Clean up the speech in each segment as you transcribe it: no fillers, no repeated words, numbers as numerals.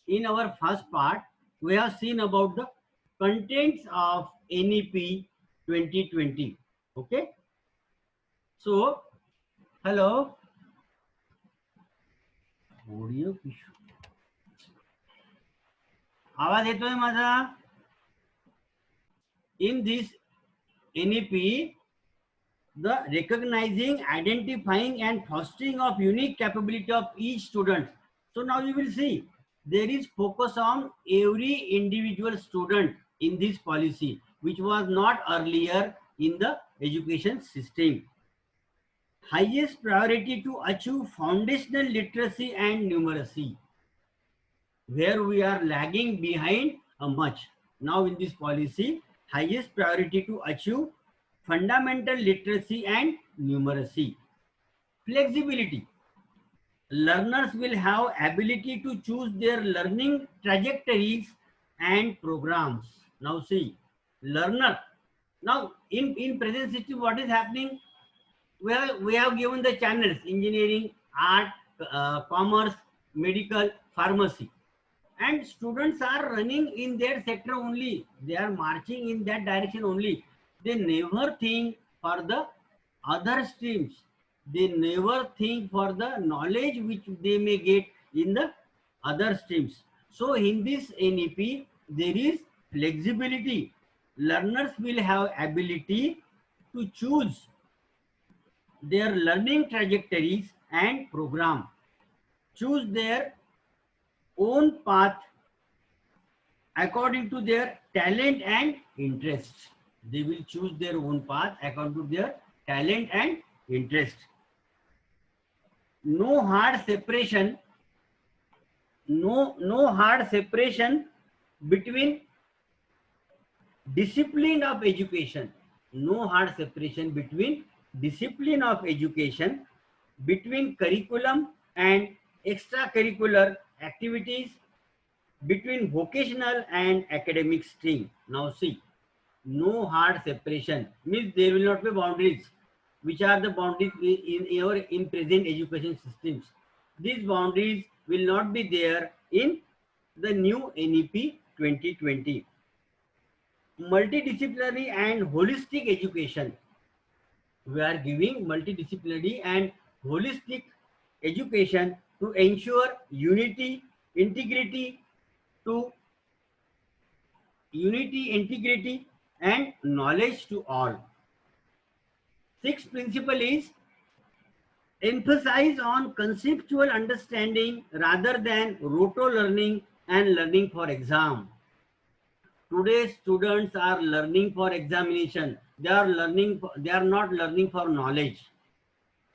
in our first part, we have seen about the contents of NEP 2020. Okay. So, hello. Audio issue. आवाज येतोय माझा? In this NEP, the recognizing, identifying and fostering of unique capability of each student. So now you will see there is focus on every individual student in this policy, which was not earlier in the education system. Highest priority to achieve foundational literacy and numeracy, where we are lagging behind much. Now in this policy, highest priority to achieve fundamental literacy and numeracy. Flexibility. Learners will have ability to choose their learning trajectories and programs. Now see, learner. Now in present system, what is happening? We have given the channels: engineering, art, commerce, medical, pharmacy, and students are running in their sector only. They are marching in that direction only. They never think for the other streams. They never think for the knowledge which they may get in the other streams. So in this NEP, there is flexibility. Learners will have ability to choose their learning trajectories and program, choose their own path according to their talent and interest. They will choose their own path according to their talent and interest. No hard separation, no hard separation between discipline of education. No hard separation between discipline of education, between curriculum and extracurricular activities, between vocational and academic stream. Now see, no hard separation means there will not be boundaries. Which are the boundaries in present education systems? These boundaries will not be there in the new NEP 2020. Multidisciplinary and holistic education. We are giving multidisciplinary and holistic education to ensure unity, integrity, and knowledge to all. Sixth principle is emphasize on conceptual understanding rather than rote learning and learning for exam. Today's students are learning for examination. They are not learning for knowledge,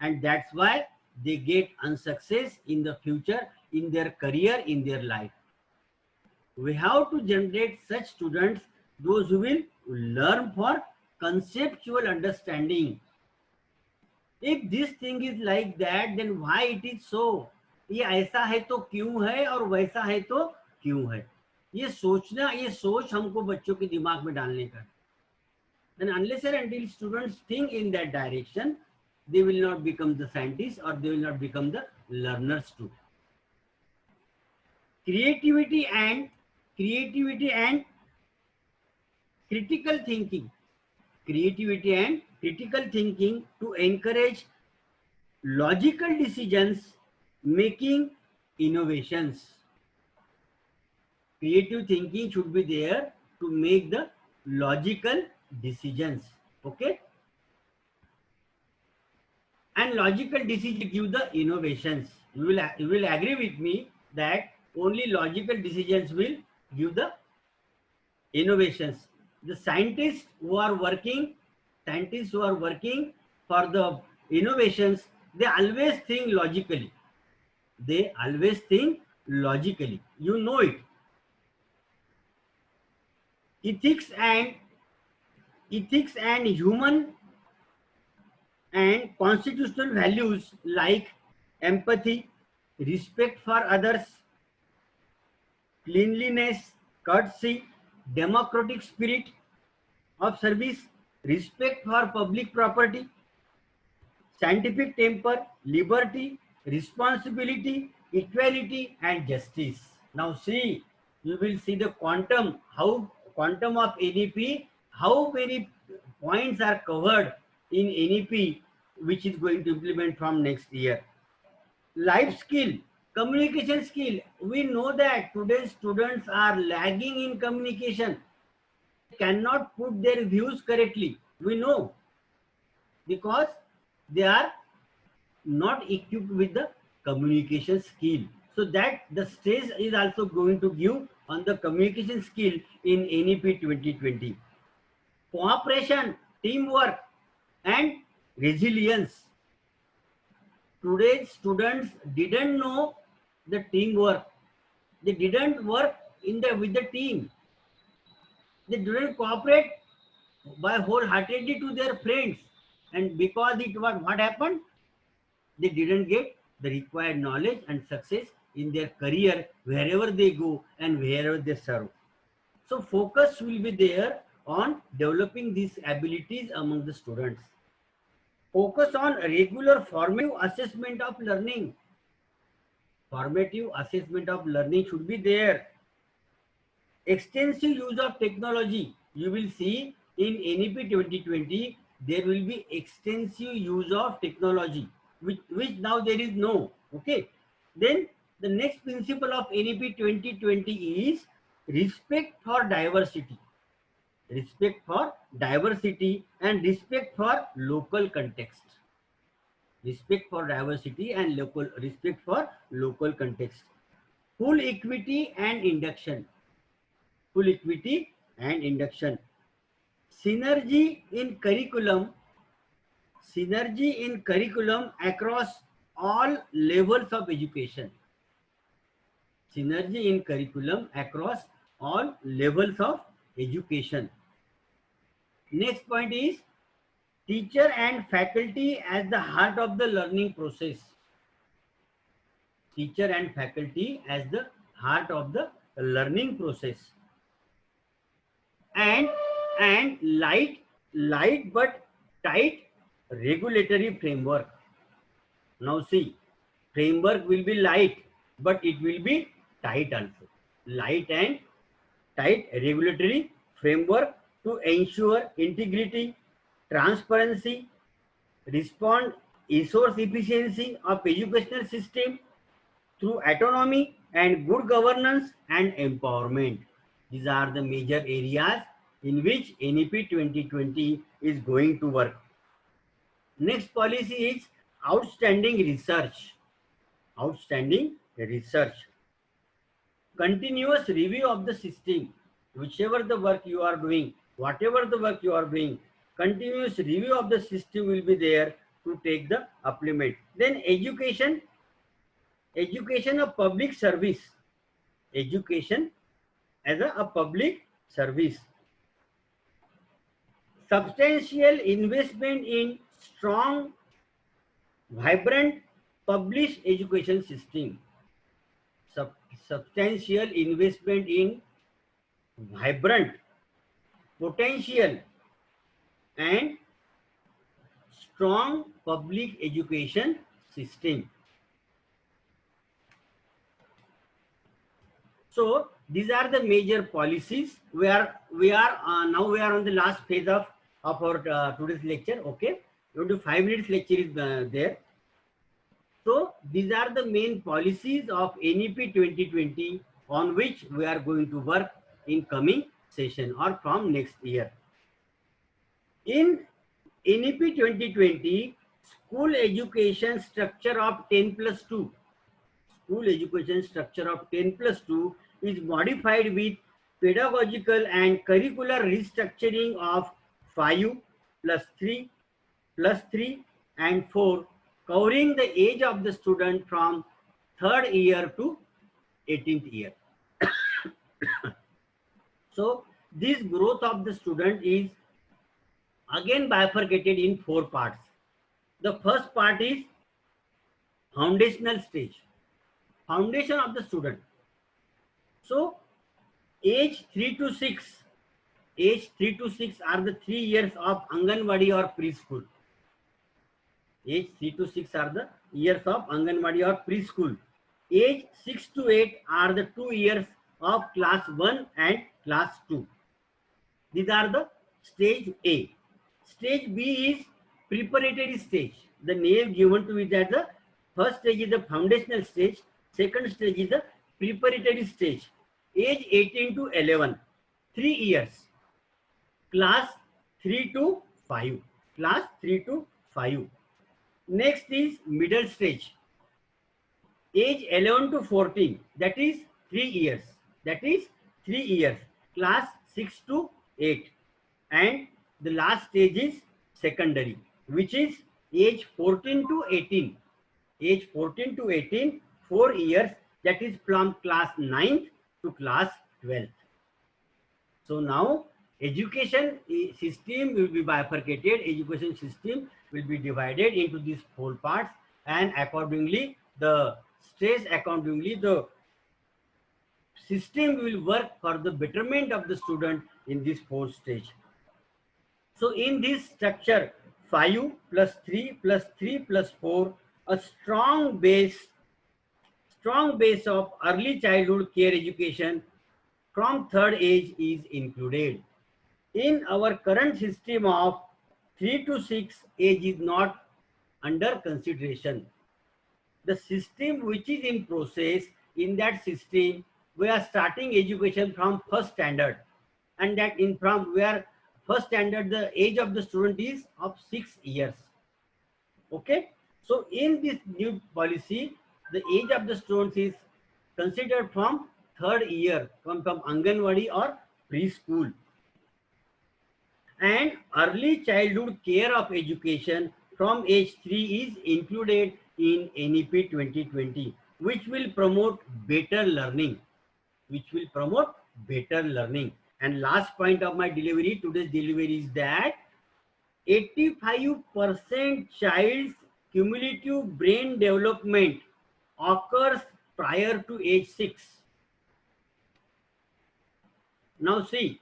and that's why they get unsuccess in the future, in their career, in their life. We have to generate such students, those who will learn for conceptual understanding. If this thing is like that, then why it is so? ये ऐसा है तो क्यों है और वैसा है तो क्यों है? ये सोच हमको बच्चों के दिमाग में डालने का. And unless and until students think in that direction, they will not become the scientists or they will not become the learners too. Creativity and critical thinking. Creativity and critical thinking to encourage logical decisions making innovations. Creative thinking should be there to make the logical decisions. Okay? And logical decisions give the innovations. You will agree with me that only logical decisions will give the innovations. The scientists who are working for the innovations, they always think logically. You know it. Ethics and human and constitutional values like empathy, respect for others, cleanliness, courtesy, democratic spirit of service, respect for public property, scientific temper, liberty, responsibility, equality and justice. Now see, you will see the quantum, how quantum of NEP, how many points are covered in NEP, which is going to implement from next year. Life skill, communication skill. We know that today's students are lagging in communication, cannot put their views correctly. We know because they are not equipped with the communication skill. So that the stress is also going to give on the communication skill in NEP 2020. Cooperation, teamwork, and resilience. Today's students didn't know the teamwork. They didn't work with the team. They didn't cooperate by wholeheartedly to their friends. And because it was what happened, they didn't get the required knowledge and success in their career wherever they go and wherever they serve. So focus will be there on developing these abilities among the students. Focus on regular formative assessment of learning. Formative assessment of learning should be there. Extensive use of technology. You will see in NEP 2020, there will be extensive use of technology, which now there is no. Okay. Then the next principle of NEP 2020 is respect for diversity. Respect for diversity and respect for local context. Respect for diversity and respect for local context. Full equity and induction. Full equity and induction. Synergy in curriculum. Synergy in curriculum across all levels of education. Synergy in curriculum across all levels of education. Next point is teacher and faculty as the heart of the learning process. Teacher and faculty as the heart of the learning process. And light but tight regulatory framework. Now see, framework will be light, but it will be tight also. Light and tight regulatory framework to ensure integrity, transparency, resource efficiency of educational system through autonomy and good governance and empowerment. These are the major areas in which NEP 2020 is going to work. Next policy is outstanding research. Outstanding research. Continuous review of the system. Whichever the work you are doing, whatever the work you are doing, continuous review of the system will be there to take the implement. Then education of public service. Education as a public service. Substantial investment in strong, vibrant, published education system. Substantial investment in vibrant, potential, and strong public education system. So these are the major policies. We are now on the last phase of our today's lecture. Okay, 5 minutes lecture is there. So these are the main policies of NEP 2020 on which we are going to work in coming session or from next year. In NEP 2020, school education structure of 10+2. School education structure of 10+2 is modified with pedagogical and curricular restructuring of 5+3+3 and 4, covering the age of the student from 3rd year to 18th year. So this growth of the student is again bifurcated in 4 parts. The first part is foundational stage, foundation of the student. So age 3 to 6 are the 3 years of Anganwadi or preschool. Age 3 to 6 are the years of Anganwadi or preschool. Age 6 to 8 are the 2 years of class 1 and class 2. These are the stage A. Stage B is preparatory stage. The name given to it as the first stage is the foundational stage, second stage is the preparatory stage. Age 18 to 11, 3 years. Class 3 to 5. Class 3 to 5. Next is middle stage. Age 11 to 14, that is 3 years. That is 3 years. Class 6 to 8. And the last stage is secondary, which is age 14 to 18. Age 14 to 18, 4 years. That is from class 9th to class 12th. So now education system will be bifurcated. Education system will be divided into these 4 parts, and accordingly the system will work for the betterment of the student in this 4th stage. So in this structure, 5 plus 3 plus 3 plus 4, a strong base of early childhood care education from third age is included. In our current system of 3 to 6 age is not under consideration. The system which is in process, in that system we are starting education from first standard, and that in from where first standard the age of the student is of 6 years. Okay, so in this new policy the age of the students is considered from third year, from Anganwadi or preschool. And early childhood care of education from age 3 is included in NEP 2020, which will promote better learning. And last point of my delivery, today's delivery, is that 85% child's cumulative brain development occurs prior to age 6. Now see,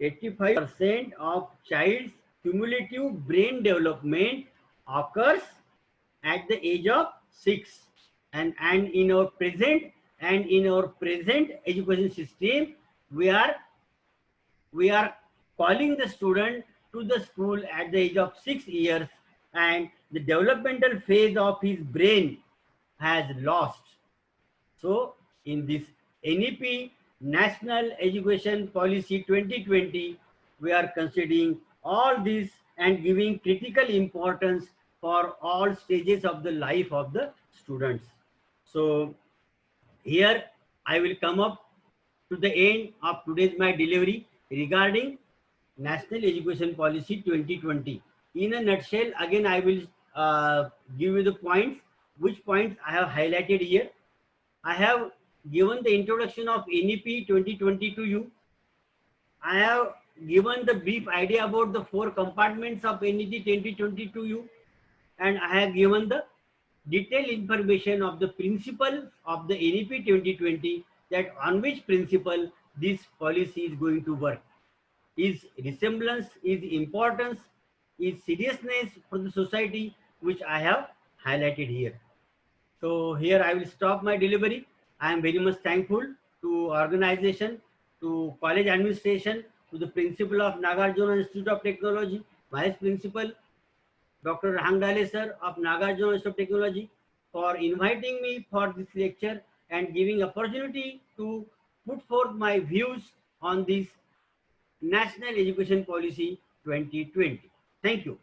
85% of child's cumulative brain development occurs at the age of 6. And in our present education system, we are calling the student to the school at the age of 6 years, and the developmental phase of his brain has lost. So in this NEP, National Education Policy 2020, we are considering all this and giving critical importance for all stages of the life of the students. So here I will come up to the end of today's my delivery regarding National Education Policy 2020. In a nutshell, again I will give you the points, which points I have highlighted here. I have given the introduction of NEP 2020 to you. I have given the brief idea about the 4 compartments of NEP 2020 to you, and I have given the detailed information of the principle of the NEP 2020, that on which principle this policy is going to work. Is resemblance, is importance, is seriousness for the society, which I have highlighted here. So here I will stop my delivery. I am very much thankful to organization, to college administration, to the principal of Nagarjuna Institute of Technology, vice principal Dr. Hangdale sir of Nagarjuna Institute of Technology, for inviting me for this lecture and giving opportunity to put forth my views on this National Education Policy 2020. Thank you.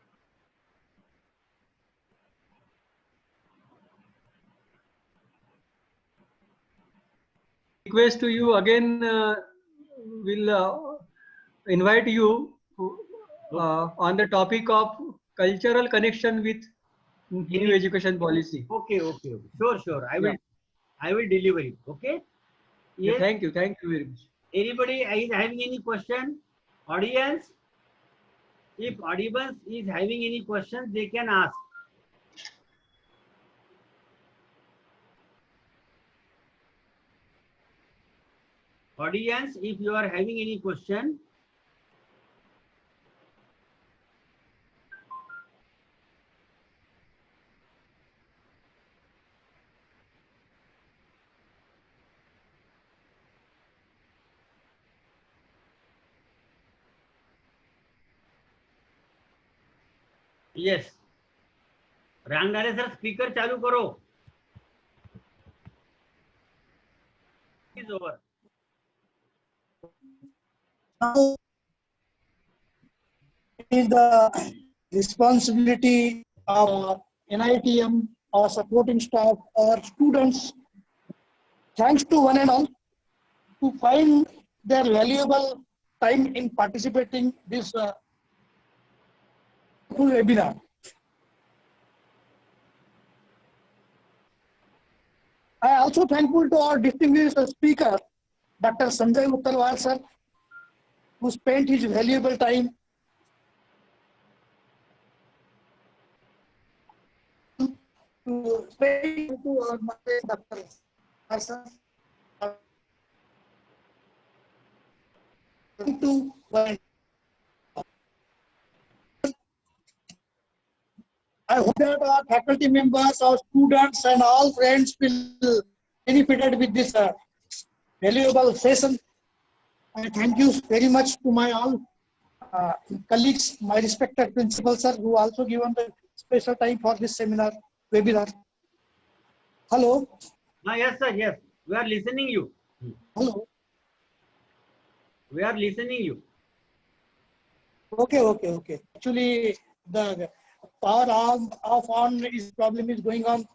Request to you again, will invite you on the topic of cultural connection with new education policy. Okay. Sure. I will deliver it. Okay. Yes. Yeah, thank you very much. Anybody is having any question? Audience, if audience is having any questions, they can ask. Audience, if you are having any question, yes, Rangdale sir speaker चालू करो. Is over. Now it is the responsibility of NITM, our supporting staff, our students, thanks to one and all, to find their valuable time in participating this full webinar. I am also thankful to our distinguished speaker, Dr. Sanjay Uttarwar sir, who spent his valuable time to explain to our mother, Dr. Sir, to I hope that our faculty members, our students, and all friends will benefited with this valuable session. I thank you very much to my all colleagues, my respected principal sir, who also given the special time for this seminar webinar. Hello. Yes sir, yes, we are listening you. Hello. We are listening you. Okay. Actually, the power off on is problem is going on